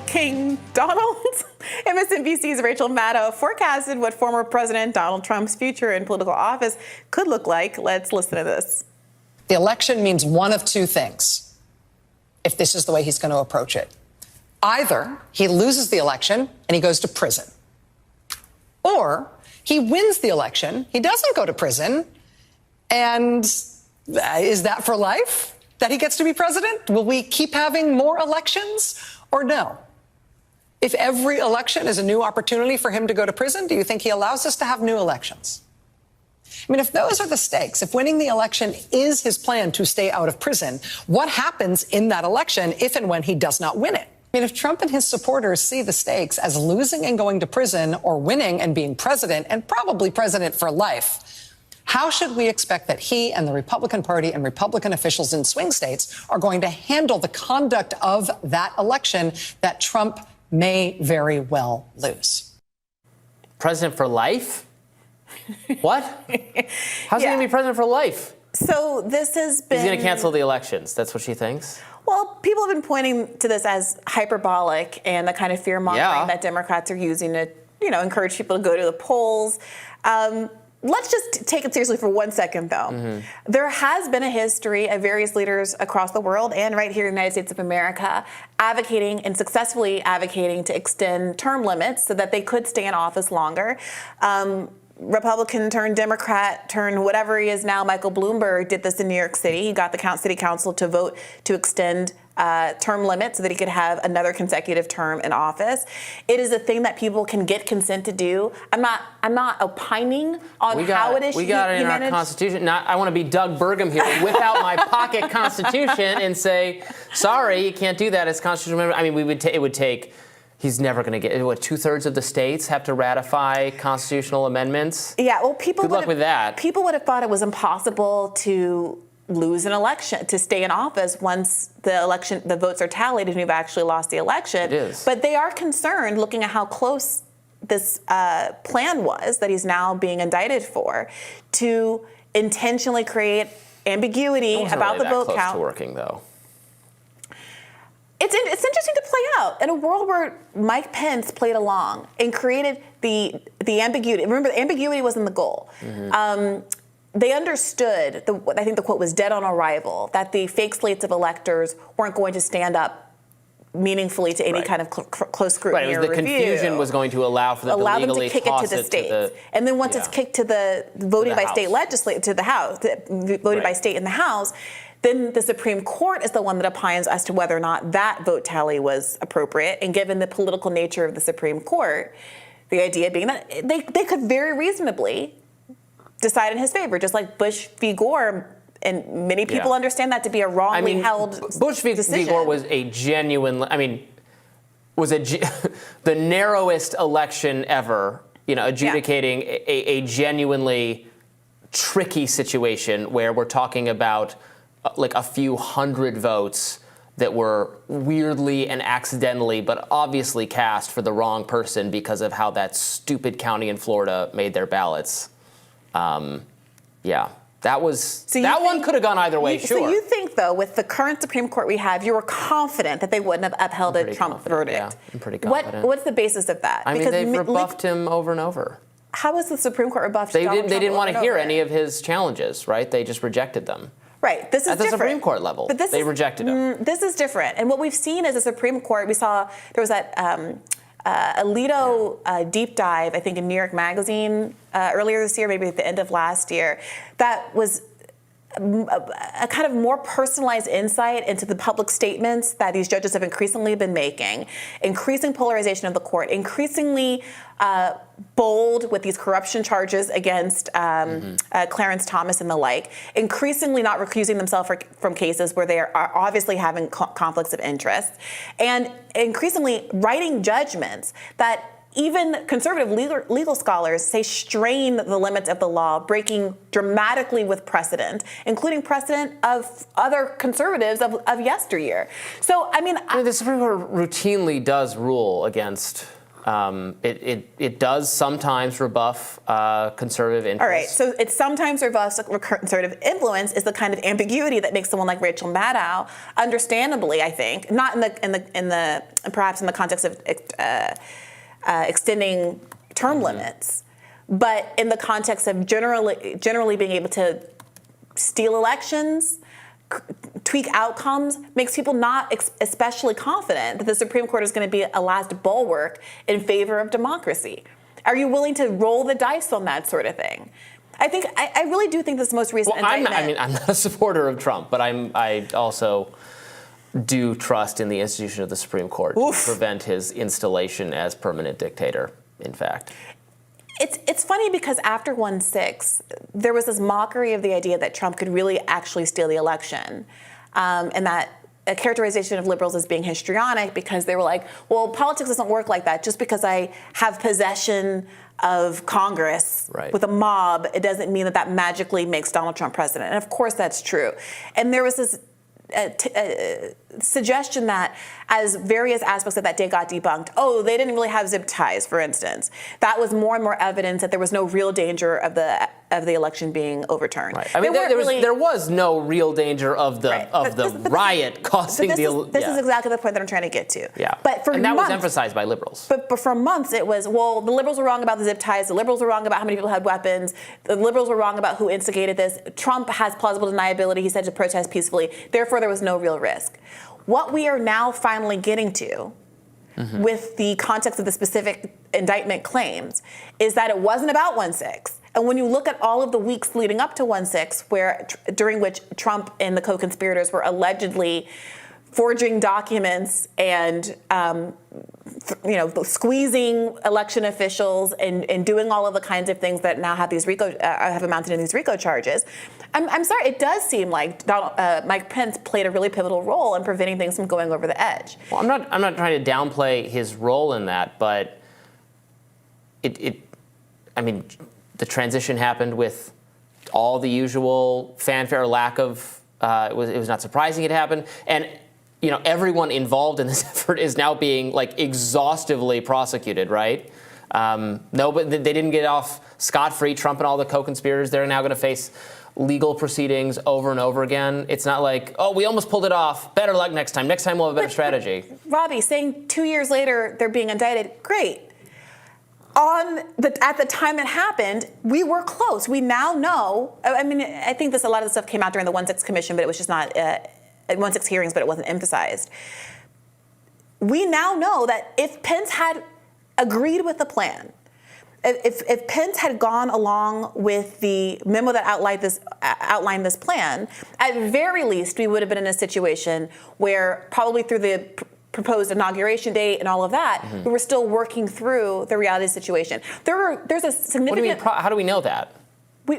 King Donald. MSNBC's Rachel Maddow forecasted what former President Donald Trump's future in political office could look like. Let's listen to this. The election means one of two things, if this is the way he's going to approach it. Either he loses the election and he goes to prison, or he wins the election, he doesn't go to prison, and is that for life, that he gets to be president? Will we keep having more elections, or no? If every election is a new opportunity for him to go to prison, do you think he allows us to have new elections? I mean, if those are the stakes, if winning the election is his plan to stay out of prison, what happens in that election if and when he does not win it? I mean, if Trump and his supporters see the stakes as losing and going to prison or winning and being president, and probably president for life, how should we expect that he and the Republican Party and Republican officials in swing states are going to handle the conduct of that election that Trump may very well lose? President for life? What? How's he going to be president for life? So this has been... He's going to cancel the elections. That's what she thinks? Well, people have been pointing to this as hyperbolic and the kind of fear-mongering that Democrats are using to, encourage people to go to the polls. Let's just take it seriously for 1 second, though. Mm-hmm. There has been a history of various leaders across the world and right here in the United States of America advocating and successfully advocating to extend term limits so that they could stay in office longer. Republican turned Democrat turned whatever he is now, Michael Bloomberg, did this in New York City. He got the city council to vote to extend term limits so that he could have another consecutive term in office. It is a thing that people can get consent to do. I'm not opining on how it is. We got it in our Constitution. I want to be Doug Burgum here, whip out my pocket Constitution and say, sorry, you can't do that as constitutional member. I mean, it would take. He's never going to get, 2/3 of the states have to ratify constitutional amendments? Yeah, well, people Good luck with that. People would have thought it was impossible to lose an election, to stay in office once the votes are tallied and you've actually lost the election. It is. But they are concerned, looking at how close this plan was that he's now being indicted for, to intentionally create ambiguity about the vote count. Close to working, though. It's interesting to play out in a world where Mike Pence played along and created the ambiguity. Remember, the ambiguity wasn't the goal. Mm-hmm. They understood, I think the quote was dead on arrival, that the fake slates of electors weren't going to stand up meaningfully to any kind of close scrutiny or review. review. The confusion was going to allow for them to legally kick it to the states. And then once it's kicked to the voting by state legislature, to the House, voted by state in the House, then the Supreme Court is the one that opines as to whether or not that vote tally was appropriate. And given the political nature of the Supreme Court, the idea being that they could very reasonably decide in his favor, just like Bush v. Gore. And many people understand that to be a wrongly held Bush v. Gore was a genuine, the narrowest election ever, adjudicating a genuinely tricky situation where we're talking about like a few hundred votes that were weirdly and accidentally, but obviously cast for the wrong person because of how that stupid county in Florida made their ballots. That one could have gone either way, sure. So you think, though, with the current Supreme Court we have, you were confident that they wouldn't have upheld a Trump verdict? Yeah, I'm pretty confident. What's the basis of that? Because they've rebuffed him over and over. How was the Supreme Court rebuffed? They didn't want to hear any of his challenges, right? They just rejected them. Right. This is different. At the Supreme Court level, they rejected him. This is different. And what we've seen is the Supreme Court, we saw there was that Alito deep dive, I think, in New York Magazine earlier this year, maybe at the end of last year, that was a kind of more personalized insight into the public statements that these judges have increasingly been making, increasing polarization of the court, increasingly bold with these corruption charges against Clarence Thomas and the like, increasingly not recusing themselves from cases where they are obviously having conflicts of interest, and increasingly writing judgments that even conservative legal scholars say strain the limits of the law, breaking dramatically with precedent, including precedent of other conservatives of yesteryear. So, the Supreme Court routinely does rule against It does sometimes rebuff conservative interests. All right, so it sometimes rebuffs conservative influence is the kind of ambiguity that makes someone like Rachel Maddow, understandably, I think, not perhaps in the context of extending term limits, but in the context of generally being able to steal elections, tweak outcomes, makes people not especially confident that the Supreme Court is going to be a last bulwark in favor of democracy. Are you willing to roll the dice on that sort of thing? I really do think this most recent indictment. I'm not a supporter of Trump, but I also do trust in the institution of the Supreme Court to prevent his installation as permanent dictator, in fact. It's funny because after 1/6, there was this mockery of the idea that Trump could really actually steal the election, and that a characterization of liberals as being histrionic because they were like, well, politics doesn't work like that. Just because I have possession of Congress with a mob, it doesn't mean that magically makes Donald Trump president. And of course that's true. And there was this suggestion that as various aspects of that day got debunked, they didn't really have zip ties, for instance. That was more and more evidence that there was no real danger of the election being overturned. Right. I mean, there was no real danger of the riot causing the. This is exactly the point that I'm trying to get to. Yeah. But for and that months, was emphasized by liberals. But for months it was, well, the liberals were wrong about the zip ties. The liberals were wrong about how many people had weapons. The liberals were wrong about who instigated this. Trump has plausible deniability. He said to protest peacefully. Therefore, there was no real risk. What we are now finally getting to with the context of the specific indictment claims is that it wasn't about 1/6. And when you look at all of the weeks leading up to 1/6, during which Trump and the co-conspirators were allegedly forging documents and squeezing election officials and doing all of the kinds of things that now have have amounted in these RICO charges. I'm sorry, it does seem like Mike Pence played a really pivotal role in preventing things from going over the edge. Well, I'm not trying to downplay his role in that, but the transition happened with all the usual fanfare, lack of. It was not surprising it happened, and everyone involved in this effort is now being exhaustively prosecuted, right? No, but they didn't get off scot-free. Trump and all the co-conspirators, they're now going to face legal proceedings over and over again. It's not like, we almost pulled it off. Better luck next time. Next time we'll have a better strategy. Robbie, saying 2 years later they're being indicted, great. At the time it happened, we were close. We now know. I think a lot of the stuff came out during the 1/6 commission, but it was just not. 1/6 hearings, but it wasn't emphasized. We now know that if Pence had agreed with the plan, if Pence had gone along with the memo that outlined this plan, at very least we would have been in a situation where probably through the proposed inauguration date and all of that, we were still working through the reality situation. There's a significant. What do you mean? How do we know that? We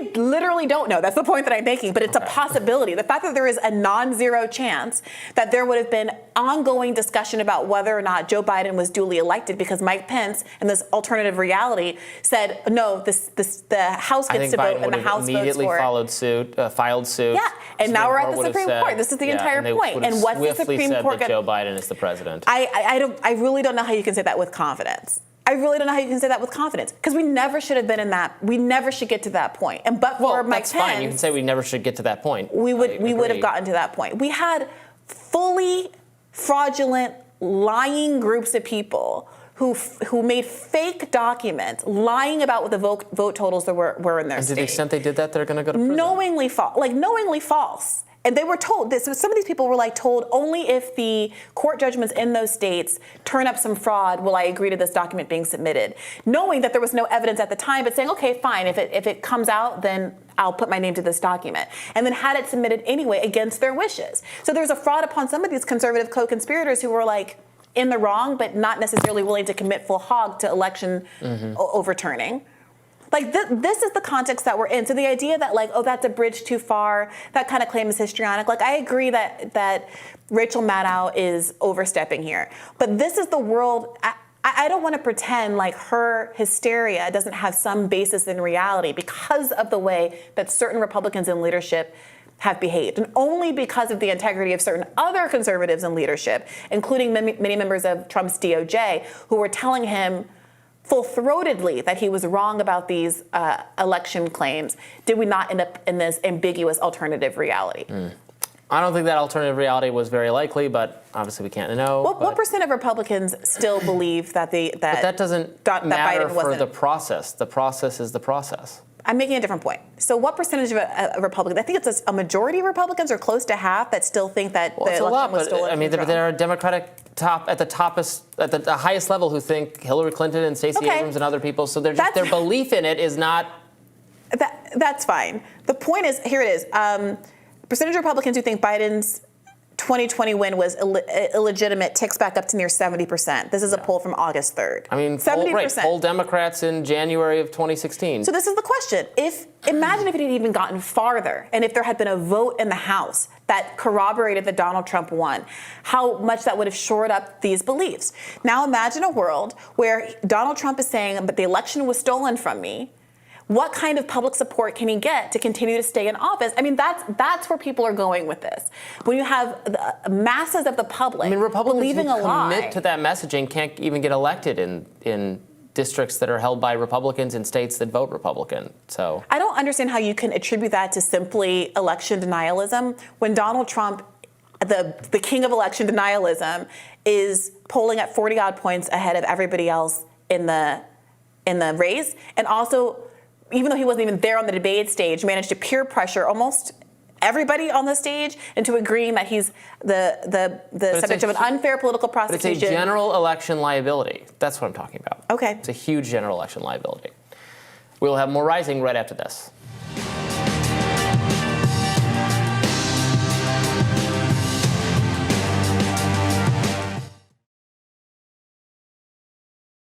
literally don't know. That's the point that I'm making, but it's a possibility. The fact that there is a non-zero chance that there would have been ongoing discussion about whether or not Joe Biden was duly elected because Mike Pence and this alternative reality said, no, the House gets to vote and the House votes for it. Immediately filed suit. Yeah, and now we're at the Supreme Court. This is the entire point. And what's the Supreme Court said that Joe Biden is the president. I really don't know how you can say that with confidence. I really don't know how you can say that with confidence because we never should have been in that. We never should get to that point. And for Mike Pence, that's fine. You can say we never should get to that point. We would have gotten to that point. We had fully fraudulent, lying groups of people who made fake documents, lying about what the vote totals that were in their state. And to the extent they did that, they're going to go to prison. Knowingly false. And they were told this. Some of these people were told only if the court judgments in those states turn up some fraud will I agree to this document being submitted, knowing that there was no evidence at the time, but saying, okay, fine, if it comes out, then I'll put my name to this document, and then had it submitted anyway against their wishes. So there's a fraud upon some of these conservative co-conspirators who were in the wrong, but not necessarily willing to commit full hog to election overturning. This is the context that we're in. So the idea that that's a bridge too far, that kind of claim is histrionic. I agree that Rachel Maddow is overstepping here. But this is the world. I don't want to pretend her hysteria doesn't have some basis in reality because of the way that certain Republicans in leadership have behaved, and only because of the integrity of certain other conservatives in leadership, including many members of Trump's DOJ, who were telling him full-throatedly that he was wrong about these election claims, did we not end up in this ambiguous alternative reality. I don't think that alternative reality was very likely, but obviously we can't know. What percent of Republicans still believe that but that doesn't matter Biden for the process. The process is the process. I'm making a different point. So what percentage of Republicans, I think it's a majority of Republicans or close to half that still think that the election was stolen. I mean, there are Democratic at the highest level who think Hillary Clinton and Stacey Abrams and other people. So their belief in it is not. That's fine. The point is, here it is. Percentage of Republicans who think Biden's 2020 win was illegitimate ticks back up to near 70%. This is a poll from August 3rd. I mean, 70%. Poll Democrats in January of 2016. So this is the question. Imagine if it had even gotten farther, and if there had been a vote in the House that corroborated that Donald Trump won, how much that would have shored up these beliefs. Now imagine a world where Donald Trump is saying, but the election was stolen from me. What kind of public support can he get to continue to stay in office? I mean, that's where people are going with this. When you have the masses of the public believing a lie. Commit to that messaging can't even get elected in districts that are held by Republicans in states that vote Republican. So I don't understand how you can attribute that to simply election denialism when Donald Trump, the king of election denialism, is polling at 40-odd points ahead of everybody else in the race, and also, even though he wasn't even there on the debate stage, managed to peer pressure almost everybody on the stage into agreeing that he's the subject of an unfair political prosecution. But it's a general election liability. That's what I'm talking about. Okay. It's a huge general election liability. We'll have more Rising right after this.